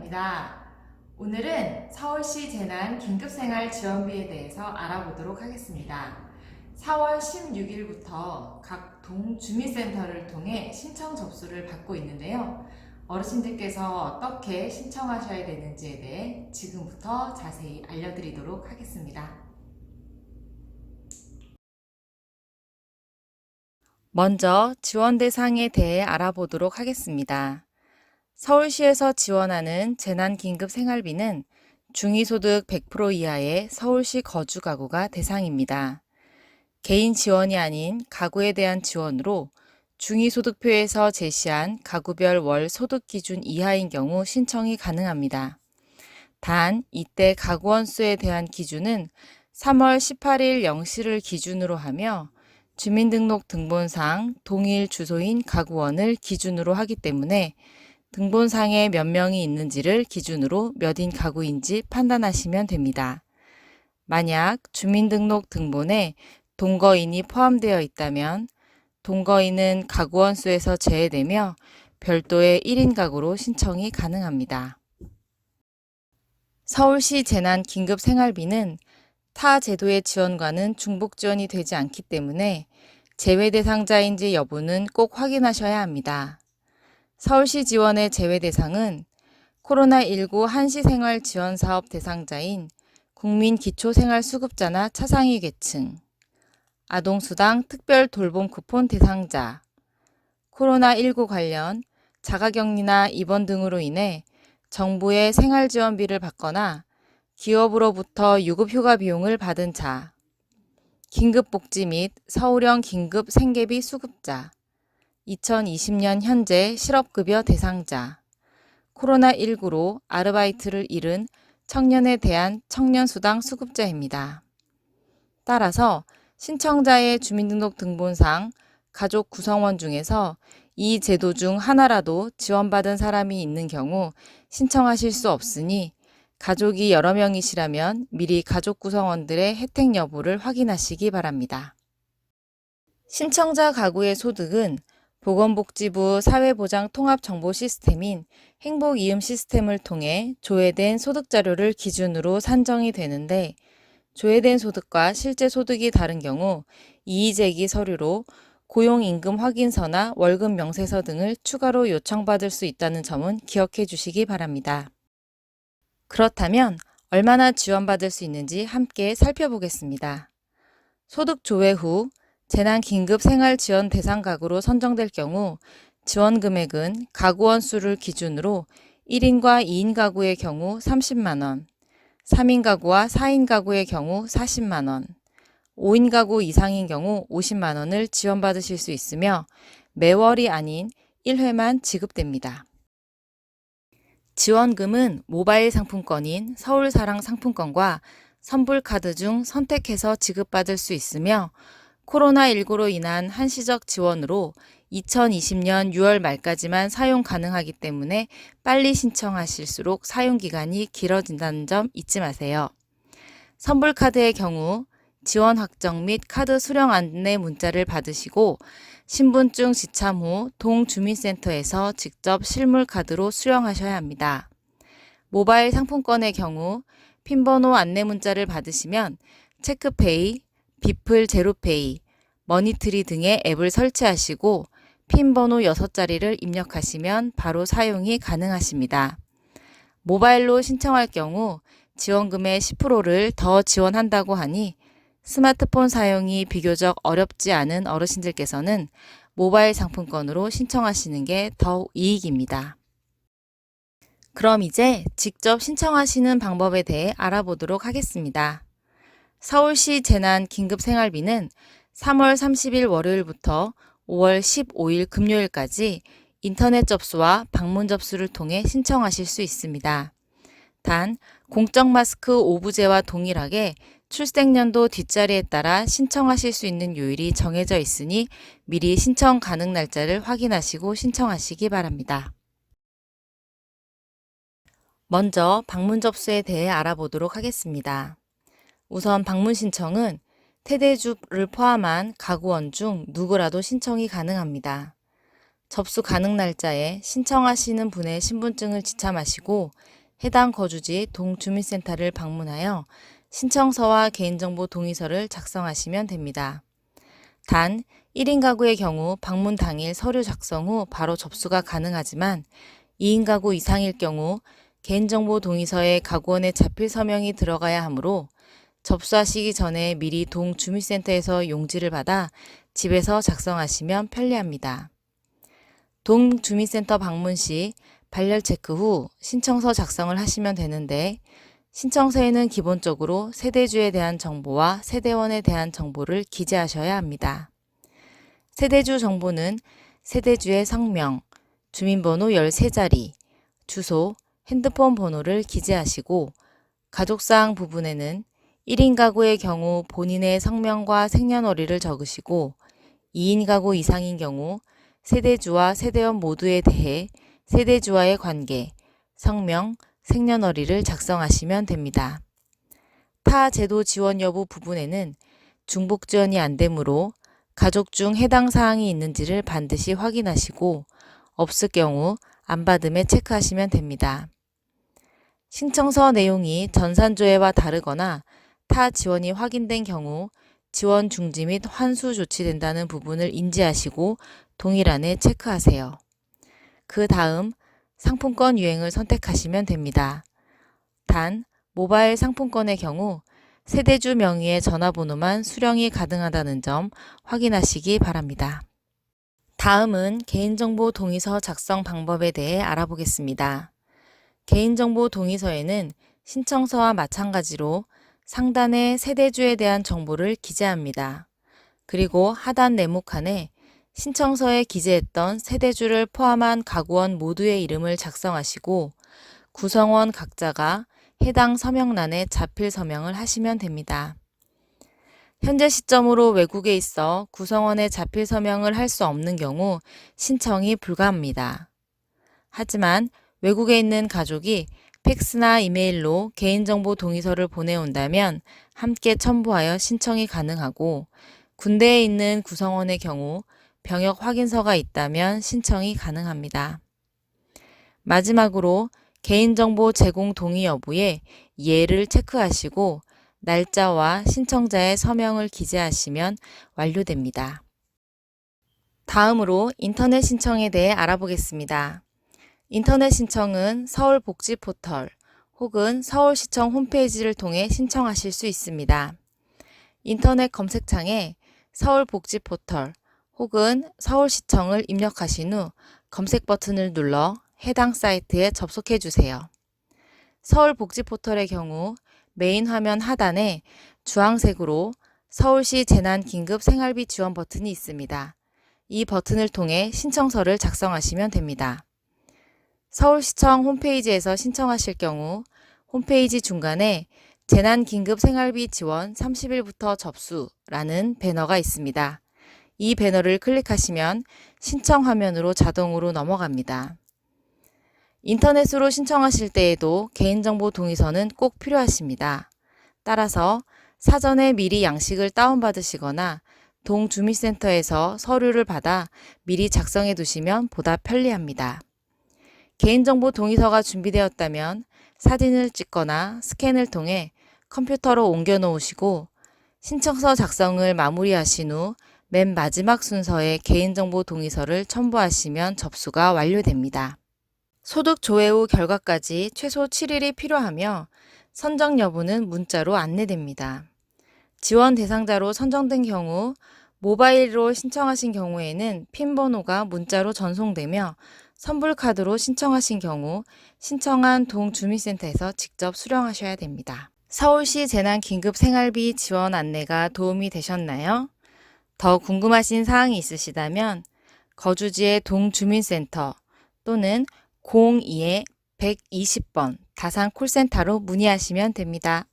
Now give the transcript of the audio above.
시간입니다. 오늘은 서울시 재난 긴급생활지원비에 대해서 알아보도록 하겠습니다. 4월 16일부터 각 동주민센터를 통해 신청 접수를 받고 있는데요. 어르신들께서 어떻게 신청하셔야 되는지에 대해 지금부터 자세히 알려드리도록 하겠습니다. 먼저 지원 대상에 대해 알아보도록 하겠습니다. 서울시에서 지원하는 재난긴급생활비는 중위소득 100% 이하의 서울시 거주 가구가 대상입니다. 개인 지원이 아닌 가구에 대한 지원으로 중위소득표에서 제시한 가구별 월 소득 기준 이하인 경우 신청이 가능합니다. 단, 이때 가구 원수에 대한 기준은 3월 18일 0시를 기준으로 하며 주민등록 등본상 동일 주소인 가구원을 기준으로 하기 때문에 등본상에 몇 명이 있는지를 기준으로 몇인 가구인지 판단하시면 됩니다. 만약 주민등록 등본에 동거인이 포함되어 있다면 동거인은 가구원 수에서 제외되며 별도의 1인 가구로 신청이 가능합니다. 서울시 재난긴급생활비는 타 제도의 지원과는 중복 지원이 되지 않기 때문에 제외 대상자인지 여부는 꼭 확인하셔야 합니다. 서울시 지원의 제외 대상은 코로나19 한시생활 지원사업 대상자인 국민기초생활수급자나 차상위 계층, 아동수당 특별 돌봄 쿠폰 대상자, 코로나19 관련 자가격리나 입원 등으로 인해 정부의 생활지원비를 받거나 기업으로부터 유급휴가 비용을 받은 자, 긴급복지 및 서울형 긴급 생계비 수급자, 2020년 현재 실업급여 대상자, 코로나19로 아르바이트를 잃은 청년에 대한 청년수당 수급자입니다. 따라서 신청자의 주민등록등본상 가족 구성원 중에서 이 제도 중 하나라도 지원받은 사람이 있는 경우 신청하실 수 없으니 가족이 여러 명이시라면 미리 가족 구성원들의 혜택 여부를 확인하시기 바랍니다. 신청자 가구의 소득은 보건복지부 사회보장통합정보시스템인 행복이음 시스템을 통해 조회된 소득자료를 기준으로 산정이 되는데 조회된 소득과 실제 소득이 다른 경우 이의제기 서류로 고용임금 확인서나 월급 명세서 등을 추가로 요청받을 수 있다는 점은 기억해 주시기 바랍니다. 그렇다면 얼마나 지원받을 수 있는지 함께 살펴보겠습니다. 소득 조회 후 재난긴급생활지원 대상 가구로 선정될 경우 지원 금액은 가구원 수를 기준으로 1인과 2인 가구의 경우 30만 원, 3인 가구와 4인 가구의 경우 40만 원, 5인 가구 이상인 경우 50만 원을 지원받으실 수 있으며 매월이 아닌 1회만 지급됩니다. 지원금은 모바일 상품권인 서울사랑 상품권과 선불카드 중 선택해서 지급받을 수 있으며 코로나19로 인한 한시적 지원으로 2020년 6월 말까지만 사용 가능하기 때문에 빨리 신청하실수록 사용기간이 길어진다는 점 잊지 마세요. 선불카드의 경우 지원 확정 및 카드 수령 안내 문자를 받으시고 신분증 지참 후 동주민센터에서 직접 실물카드로 수령하셔야 합니다. 모바일 상품권의 경우 핀번호 안내 문자를 받으시면 체크페이, 비플 제로페이, 머니트리 등의 앱을 설치하시고 핀번호 6자리를 입력하시면 바로 사용이 가능하십니다. 모바일로 신청할 경우 지원금의 10%를 더 지원한다고 하니 스마트폰 사용이 비교적 어렵지 않은 어르신들께서는 모바일 상품권으로 신청하시는 게 더욱 이익입니다. 그럼 이제 직접 신청하시는 방법에 대해 알아보도록 하겠습니다. 서울시 재난긴급생활비는 3월 30일 월요일부터 5월 15일 금요일까지 인터넷 접수와 방문 접수를 통해 신청하실 수 있습니다. 단, 공적 마스크 오부제와 동일하게 출생연도 뒷자리에 따라 신청하실 수 있는 요일이 정해져 있으니 미리 신청 가능 날짜를 확인하시고 신청하시기 바랍니다. 먼저 방문 접수에 대해 알아보도록 하겠습니다. 우선 방문 신청은 태대주를 포함한 가구원 중 누구라도 신청이 가능합니다. 접수 가능 날짜에 신청하시는 분의 신분증을 지참하시고 해당 거주지 동주민센터를 방문하여 신청서와 개인정보 동의서를 작성하시면 됩니다. 단 1인 가구의 경우 방문 당일 서류 작성 후 바로 접수가 가능하지만 2인 가구 이상일 경우 개인정보 동의서에 가구원의 자필 서명이 들어가야 하므로 접수하시기 전에 미리 동주민센터에서 용지를 받아 집에서 작성하시면 편리합니다. 동주민센터 방문 시 발열 체크 후 신청서 작성을 하시면 되는데 신청서에는 기본적으로 세대주에 대한 정보와 세대원에 대한 정보를 기재하셔야 합니다. 세대주 정보는 세대주의 성명, 주민번호 13자리, 주소, 핸드폰 번호를 기재하시고 가족사항 부분에는 1인 가구의 경우 본인의 성명과 생년월일을 적으시고 2인 가구 이상인 경우 세대주와 세대원 모두에 대해 세대주와의 관계, 성명, 생년월일을 작성하시면 됩니다. 타 제도 지원 여부 부분에는 중복 지원이 안 되므로 가족 중 해당 사항이 있는지를 반드시 확인하시고 없을 경우 안 받음에 체크하시면 됩니다. 신청서 내용이 전산조회와 다르거나 타 지원이 확인된 경우 지원 중지 및 환수 조치된다는 부분을 인지하시고 동일안에 체크하세요. 그 다음 상품권 유행을 선택하시면 됩니다. 단, 모바일 상품권의 경우 세대주 명의의 전화번호만 수령이 가능하다는 점 확인하시기 바랍니다. 다음은 개인정보 동의서 작성 방법에 대해 알아보겠습니다. 개인정보 동의서에는 신청서와 마찬가지로 상단에 세대주에 대한 정보를 기재합니다. 그리고 하단 네모칸에 신청서에 기재했던 세대주를 포함한 가구원 모두의 이름을 작성하시고 구성원 각자가 해당 서명란에 자필 서명을 하시면 됩니다. 현재 시점으로 외국에 있어 구성원의 자필 서명을 할 수 없는 경우 신청이 불가합니다. 하지만 외국에 있는 가족이 팩스나 이메일로 개인정보 동의서를 보내온다면 함께 첨부하여 신청이 가능하고 군대에 있는 구성원의 경우 병역 확인서가 있다면 신청이 가능합니다. 마지막으로 개인정보 제공 동의 여부에 예를 체크하시고 날짜와 신청자의 서명을 기재하시면 완료됩니다. 다음으로 인터넷 신청에 대해 알아보겠습니다. 인터넷 신청은 서울복지포털 혹은 서울시청 홈페이지를 통해 신청하실 수 있습니다. 인터넷 검색창에 서울복지포털 혹은 서울시청을 입력하신 후 검색 버튼을 눌러 해당 사이트에 접속해 주세요. 서울복지포털의 경우 메인 화면 하단에 주황색으로 서울시 재난긴급 생활비 지원 버튼이 있습니다. 이 버튼을 통해 신청서를 작성하시면 됩니다. 서울시청 홈페이지에서 신청하실 경우 홈페이지 중간에 재난긴급 생활비 지원 30일부터 접수라는 배너가 있습니다. 이 배너를 클릭하시면 신청 화면으로 자동으로 넘어갑니다. 인터넷으로 신청하실 때에도 개인정보 동의서는 꼭 필요하십니다. 따라서 사전에 미리 양식을 다운받으시거나 동주민센터에서 서류를 받아 미리 작성해 두시면 보다 편리합니다. 개인정보 동의서가 준비되었다면 사진을 찍거나 스캔을 통해 컴퓨터로 옮겨 놓으시고 신청서 작성을 마무리하신 후 맨 마지막 순서에 개인정보 동의서를 첨부하시면 접수가 완료됩니다. 소득 조회 후 결과까지 최소 7일이 필요하며 선정 여부는 문자로 안내됩니다. 지원 대상자로 선정된 경우 모바일로 신청하신 경우에는 핀 번호가 문자로 전송되며 선불카드로 신청하신 경우 신청한 동주민센터에서 직접 수령하셔야 됩니다. 서울시 재난긴급 생활비 지원 안내가 도움이 되셨나요? 더 궁금하신 사항이 있으시다면 거주지의 동주민센터 또는 02-120번 다산 콜센터로 문의하시면 됩니다.